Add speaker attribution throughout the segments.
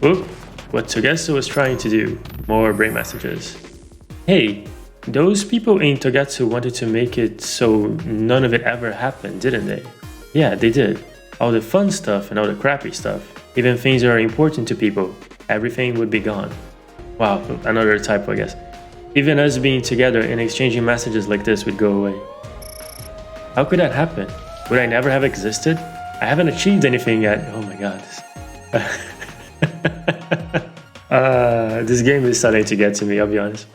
Speaker 1: Oop, what Togetsu was trying to do. More brain messages. Hey, those people in Togetsu wanted to make it so none of it ever happened, didn't they? Yeah, they did. All the fun stuff and all the crappy stuff. Even things that are important to people. Everything would be gone. Wow, another typo, I guess. Even us being together and exchanging messages like this would go away. How could that happen? Would I never have existed? I haven't achieved anything yet. Oh my god. This game is starting to get to me, I'll be honest.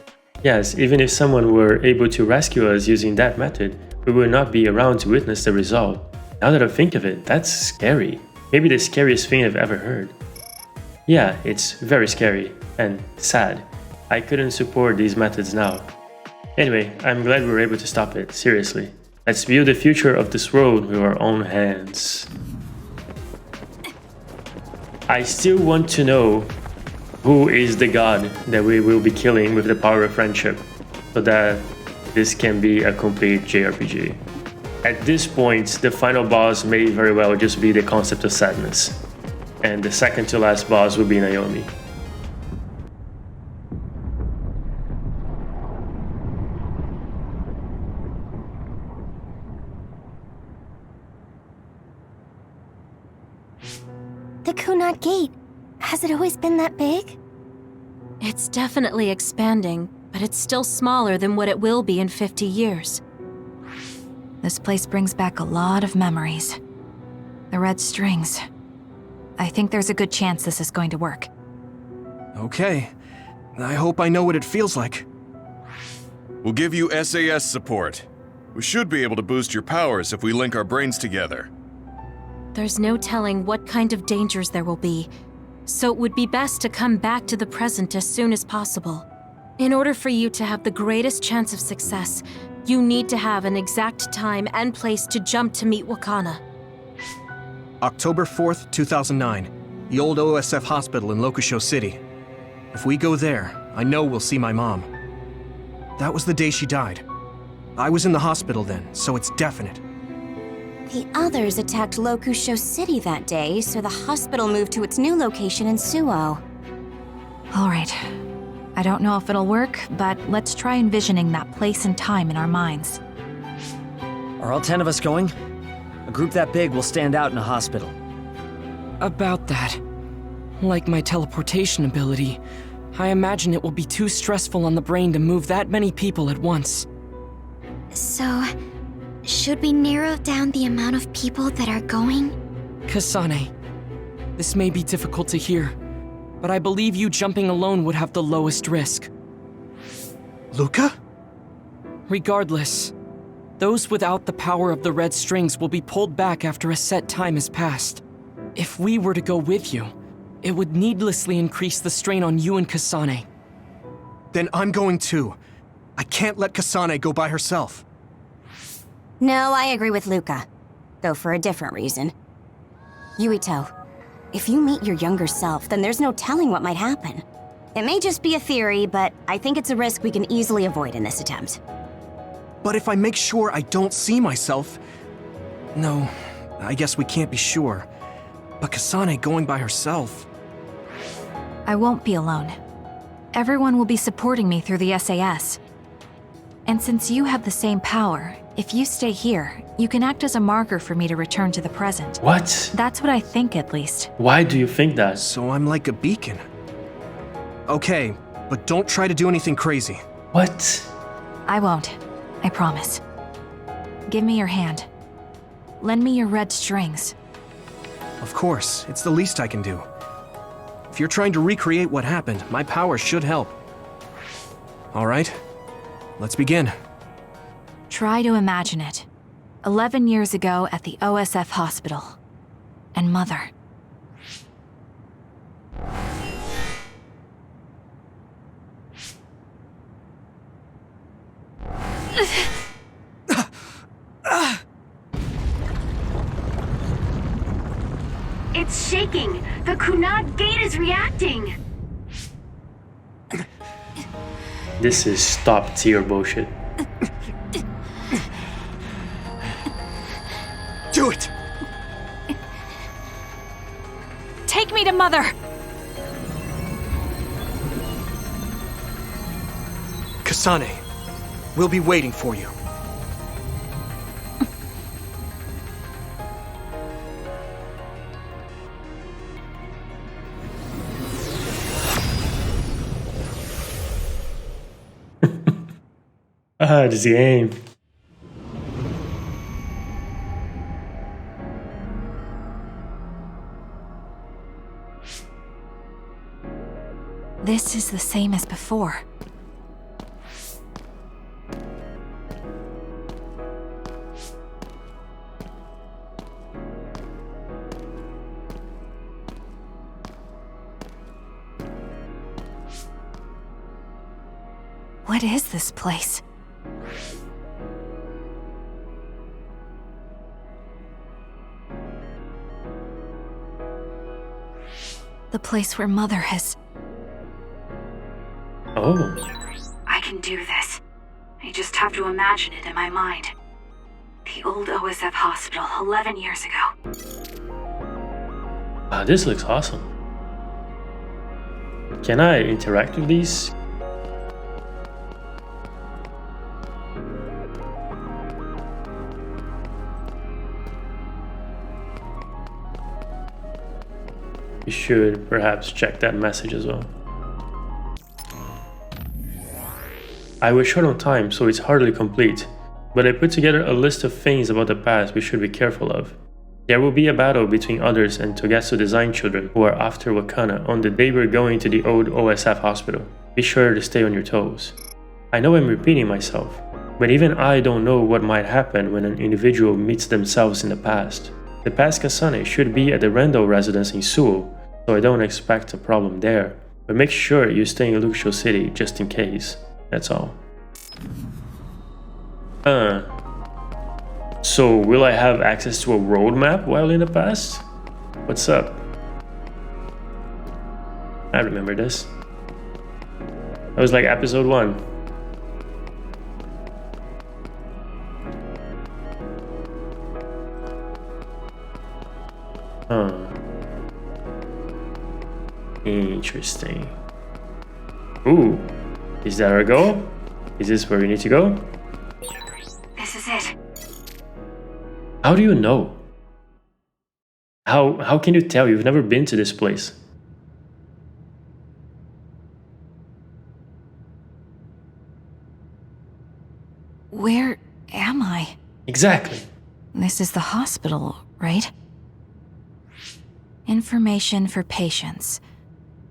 Speaker 1: Yes, even if someone were able to rescue us using that method, we would not be around to witness the result. Now that I think of it, that's scary. Maybe the scariest thing I've ever heard. Yeah, it's very scary and sad. I couldn't support these methods now. Anyway, I'm glad we were able to stop it, seriously. Let's build the future of this world with our own hands. I still want to know who is the god that we will be killing with the power of friendship, so that this can be a complete JRPG. At this point, the final boss may very well just be the concept of sadness, and the second to last boss will be Naomi.
Speaker 2: The Kunad Gate. Has it always been that big?
Speaker 3: It's definitely expanding, but it's still smaller than what it will be in 50 years.
Speaker 4: This place brings back a lot of memories. The red strings. I think there's a good chance this is going to work.
Speaker 5: Okay. I hope I know what it feels like.
Speaker 6: We'll give you SAS support. We should be able to boost your powers if we link our brains together.
Speaker 3: There's no telling what kind of dangers there will be, so it would be best to come back to the present as soon as possible. In order for you to have the greatest chance of success, you need to have an exact time and place to jump to meet Wakana.
Speaker 5: October 4th, 2009. The old OSF hospital in Lokusho City. If we go there, I know we'll see my mom. That was the day she died. I was in the hospital then, so it's definite.
Speaker 2: The others attacked Lokusho City that day, so the hospital moved to its new location in Suo.
Speaker 4: All right. I don't know if it'll work, but let's try envisioning that place and time in our minds.
Speaker 7: Are all 10 of us going? A group that big will stand out in a hospital.
Speaker 8: About that. Like my teleportation ability, I imagine it will be too stressful on the brain to move that many people at once.
Speaker 2: So, should we narrow down the amount of people that are going?
Speaker 8: Kasane, this may be difficult to hear, but I believe you jumping alone would have the lowest risk.
Speaker 5: Luca?
Speaker 8: Regardless, those without the power of the red strings will be pulled back after a set time has passed. If we were to go with you, it would needlessly increase the strain on you and Kasane.
Speaker 5: Then I'm going too. I can't let Kasane go by herself.
Speaker 2: No, I agree with Luca. Though for a different reason. Yuito, if you meet your younger self, then there's no telling what might happen. It may just be a theory, but I think it's a risk we can easily avoid in this attempt.
Speaker 5: But if I make sure I don't see myself... No, I guess we can't be sure. But Kasane going by herself...
Speaker 4: I won't be alone. Everyone will be supporting me through the SAS. And since you have the same power, if you stay here, you can act as a marker for me to return to the present.
Speaker 1: What?
Speaker 4: That's what I think, at least.
Speaker 1: Why do you think that?
Speaker 5: So I'm like a beacon. Okay, but don't try to do anything crazy.
Speaker 1: What?
Speaker 4: I won't. I promise. Give me your hand. Lend me your red strings.
Speaker 5: Of course, it's the least I can do. If you're trying to recreate what happened, my power should help. All right, let's begin.
Speaker 4: Try to imagine it. 11 years ago at the OSF hospital. And Mother.
Speaker 9: It's shaking! The Kunad Gate is reacting!
Speaker 1: This is top tier bullshit.
Speaker 5: Do it!
Speaker 4: Take me to Mother!
Speaker 5: Kasane, we'll be waiting for you.
Speaker 1: This game.
Speaker 4: This is the same as before. What is this place? The place where Mother has...
Speaker 1: Oh.
Speaker 9: I can do this. I just have to imagine it in my mind. The old OSF hospital 11 years ago.
Speaker 1: Wow, this looks awesome. Can I interact with these? You should perhaps check that message as well. I was short on time, so it's hardly complete, but I put together a list of things about the past we should be careful of. There will be a battle between others and Togetsu design children who are after Wakana on the day we're going to the old OSF hospital. Be sure to stay on your toes. I know I'm repeating myself, but even I don't know what might happen when an individual meets themselves in the past. The past Kasane should be at the Rendo residence in Seoul, so I don't expect a problem there, but make sure you stay in Luxio City just in case. That's all. So will I have access to a roadmap while in the past? What's up? I remember this. That was like episode 1. Interesting. Ooh. Is there a goal? Is this where we need to go?
Speaker 9: This is it.
Speaker 1: How do you know? How can you tell? You've never been to this place.
Speaker 4: Where am I?
Speaker 1: Exactly.
Speaker 4: This is the hospital, right? Information for patients.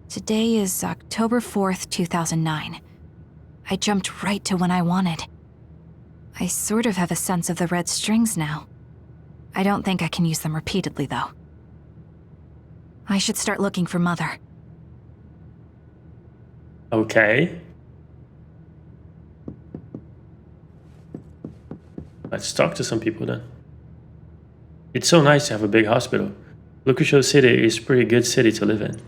Speaker 4: Today is October 4th, 2009. I jumped right to when I wanted. I sort of have a sense of the red strings now. I don't think I can use them repeatedly, though. I should start looking for Mother.
Speaker 1: Okay. Let's talk to some people then. It's so nice to have a big hospital. Lukusho City is a pretty good city to live in.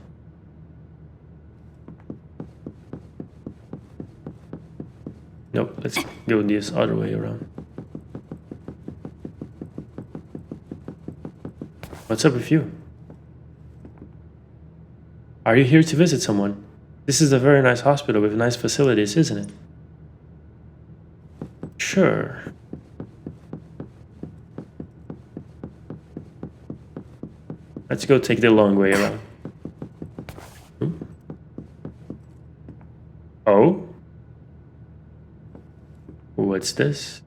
Speaker 1: Nope, let's go this other way around. What's up with you? Are you here to visit someone? This is a very nice hospital with nice facilities, isn't it? Sure. Let's go take the long way around. Oh? What's this?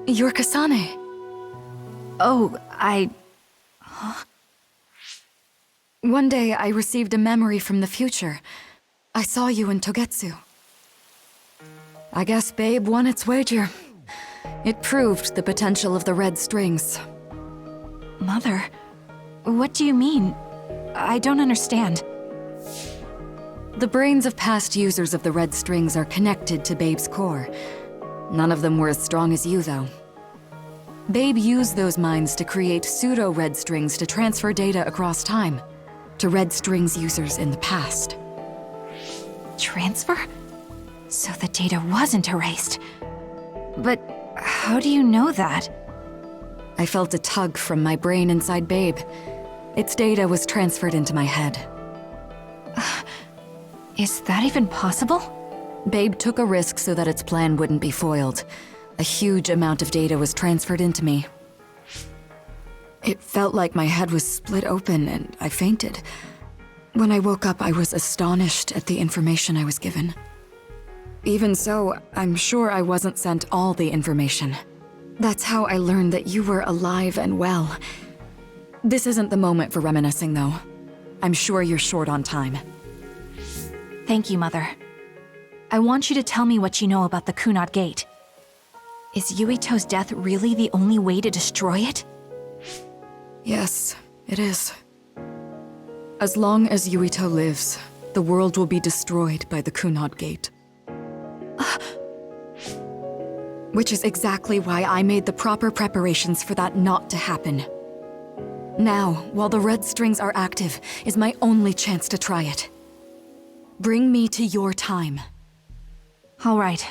Speaker 4: You're Kasane. Oh, One day I received a memory from the future. I saw you in Togetsu.
Speaker 10: I guess Babe won its wager. It proved the potential of the red strings.
Speaker 4: Mother, what do you mean? I don't understand.
Speaker 10: The brains of past users of the red strings are connected to Babe's core. None of them were as strong as you, though. Babe used those minds to create pseudo-red strings to transfer data across time to red strings users in the past.
Speaker 4: Transfer? So the data wasn't erased. But how do you know that?
Speaker 10: I felt a tug from my brain inside Babe. Its data was transferred into my head.
Speaker 4: Is that even possible?
Speaker 10: Babe took a risk so that its plan wouldn't be foiled. A huge amount of data was transferred into me. It felt like my head was split open and I fainted. When I woke up, I was astonished at the information I was given. Even so, I'm sure I wasn't sent all the information. That's how I learned that you were alive and well. This isn't the moment for reminiscing, though. I'm sure you're short on time.
Speaker 4: Thank you, Mother. I want you to tell me what you know about the Kunad Gate. Is Yuito's death really the only way to destroy it?
Speaker 10: Yes, it is. As long as Yuito lives, the world will be destroyed by the Kunad Gate. Which is exactly why I made the proper preparations for that not to happen. Now, while the red strings are active, is my only chance to try it. Bring me to your time.
Speaker 4: All right.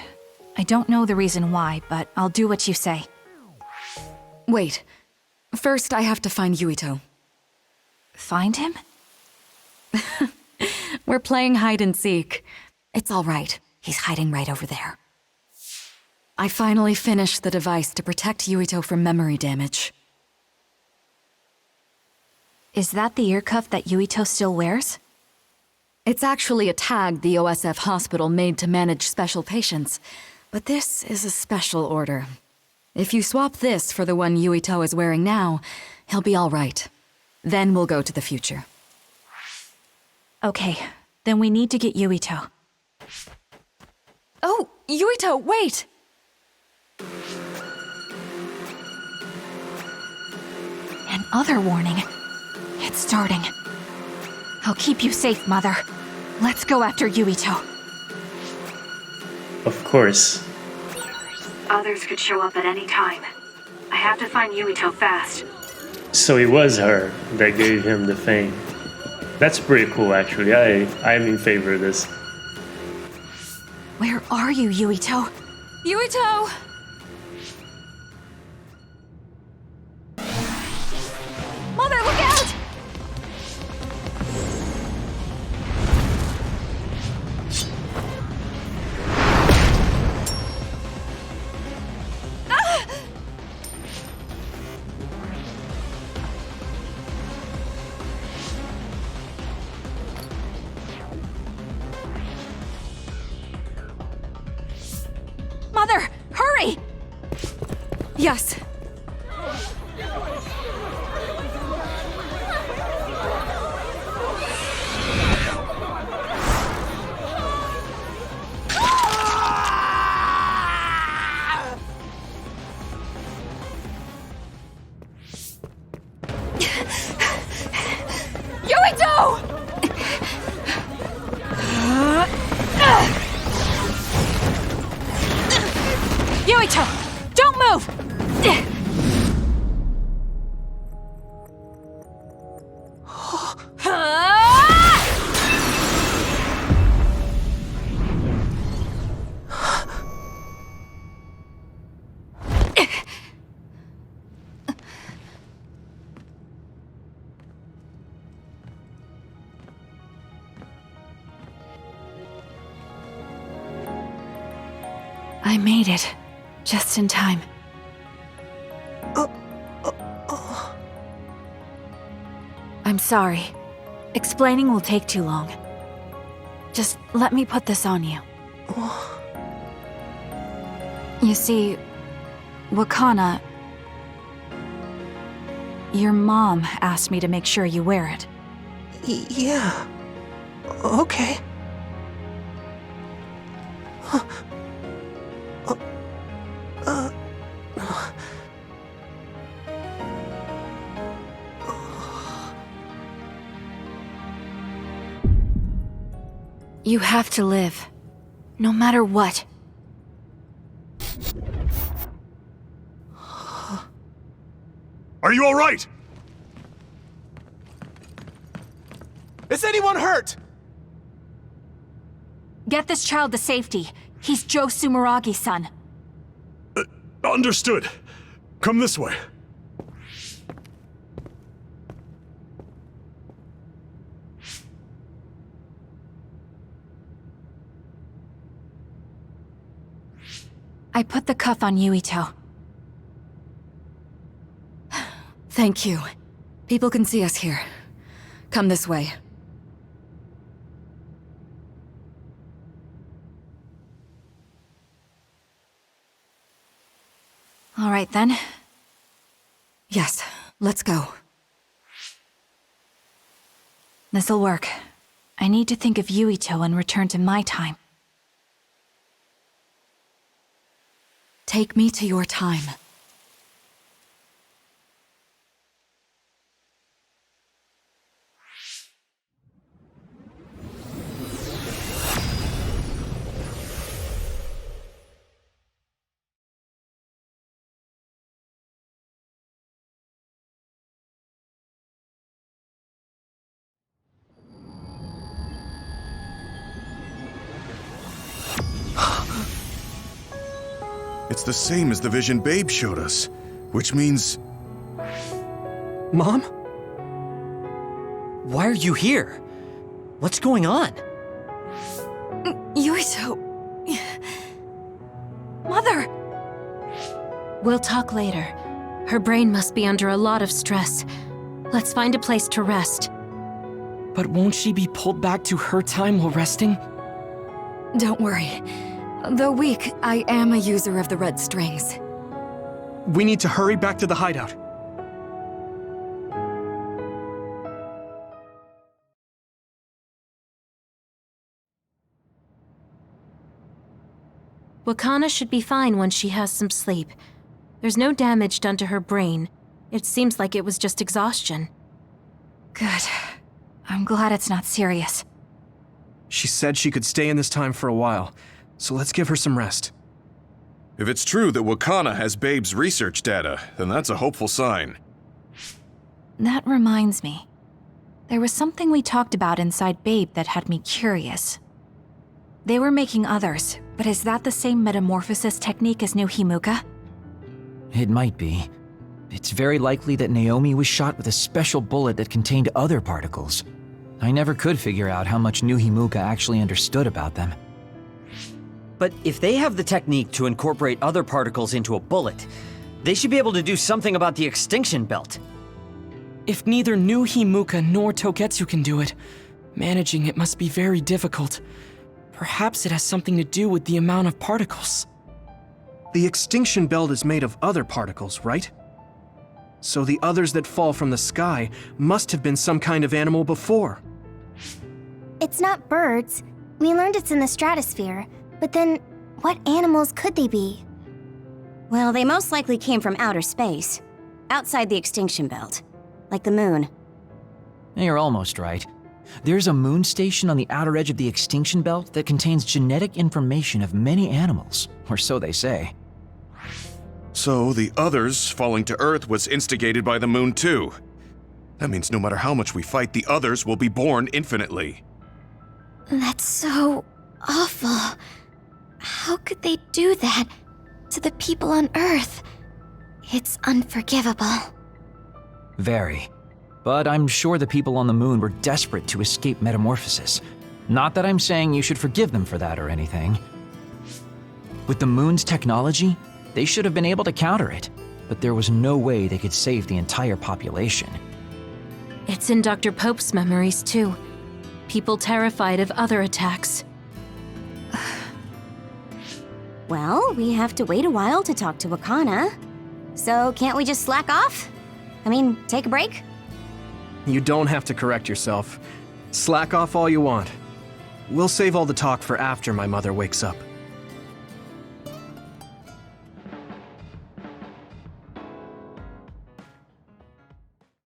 Speaker 4: I don't know the reason why, but I'll do what you say.
Speaker 10: Wait. First, I have to find Yuito.
Speaker 4: Find him?
Speaker 10: We're playing hide and seek. It's all right. He's hiding right over there. I finally finished the device to protect Yuito from memory damage.
Speaker 4: Is that the ear cuff that Yuito still wears?
Speaker 10: It's actually a tag the OSF hospital made to manage special patients. But this is a special order. If you swap this for the one Yuito is wearing now, he'll be all right. Then we'll go to the future.
Speaker 4: Okay, then we need to get Yuito.
Speaker 10: Oh, Yuito, wait!
Speaker 4: Another warning. It's starting. I'll keep you safe, Mother. Let's go after Yuito.
Speaker 1: Of course.
Speaker 9: Others could show up at any time. I have to find Yuito fast.
Speaker 1: So it was her that gave him the fame. That's pretty cool, actually. I'm in favor of this.
Speaker 4: Where are you, Yuito?
Speaker 10: Yuito! Mother, look out!
Speaker 4: Mother, hurry!
Speaker 10: Yes.
Speaker 4: Yuito! Yuito, don't move! I made it. Just in time. I'm sorry. Explaining will take too long. Just let me put this on you. You see, Wakana... Your mom asked me to make sure you wear it.
Speaker 11: Yeah. Okay.
Speaker 4: You have to live. No matter what.
Speaker 11: Are you all right? Is anyone hurt?
Speaker 4: Get this child to safety. He's Joe Sumeragi's son.
Speaker 11: Understood. Come this way.
Speaker 4: I put the cuff on Yuito.
Speaker 10: Thank you. People can see us here. Come this way.
Speaker 4: All right, then.
Speaker 10: Yes, let's go.
Speaker 4: This'll work. I need to think of Yuito and return to my time.
Speaker 10: Take me to your time.
Speaker 6: It's the same as the vision Babe showed us, which means...
Speaker 5: Mom?
Speaker 7: Why are you here? What's going on?
Speaker 10: Yuito...
Speaker 4: Mother!
Speaker 3: We'll talk later. Her brain must be under a lot of stress. Let's find a place to rest.
Speaker 8: But won't she be pulled back to her time while resting?
Speaker 10: Don't worry. Though weak, I am a user of the red strings.
Speaker 5: We need to hurry back to the hideout.
Speaker 3: Wakana should be fine once she has some sleep. There's no damage done to her brain. It seems like it was just exhaustion.
Speaker 4: Good. I'm glad it's not serious.
Speaker 5: She said she could stay in this time for a while, so let's give her some rest.
Speaker 6: If it's true that Wakana has Babe's research data, then that's a hopeful sign.
Speaker 4: That reminds me. There was something we talked about inside Babe that had me curious. They were making others, but is that the same metamorphosis technique as New Himuka?
Speaker 12: It might be. It's very likely that Naomi was shot with a special bullet that contained other particles. I never could figure out how much New Himuka actually understood about them.
Speaker 7: But if they have the technique to incorporate other particles into a bullet, they should be able to do something about the extinction belt.
Speaker 8: If neither New Himuka nor Togetsu can do it, managing it must be very difficult. Perhaps it has something to do with the amount of particles.
Speaker 5: The extinction belt is made of other particles, right? So the others that fall from the sky must have been some kind of animal before.
Speaker 13: It's not birds. We learned it's in the stratosphere. But then, what animals could they be?
Speaker 2: Well, they most likely came from outer space. Outside the extinction belt. Like the moon.
Speaker 12: You're almost right. There's a moon station on the outer edge of the extinction belt that contains genetic information of many animals, or so they say.
Speaker 6: So the others falling to Earth was instigated by the moon too. That means no matter how much we fight, the others will be born infinitely.
Speaker 13: That's so awful. How could they do that to the people on Earth? It's unforgivable.
Speaker 12: Very. But I'm sure the people on the moon were desperate to escape metamorphosis. Not that I'm saying you should forgive them for that or anything. With the moon's technology, they should have been able to counter it, but there was no way they could save the entire population.
Speaker 3: It's in Dr. Pope's memories, too. People terrified of other attacks.
Speaker 2: Well, we have to wait a while to talk to Wakana. So can't we just slack off? I mean, take a break?
Speaker 5: You don't have to correct yourself. Slack off all you want. We'll save all the talk for after my mother wakes up.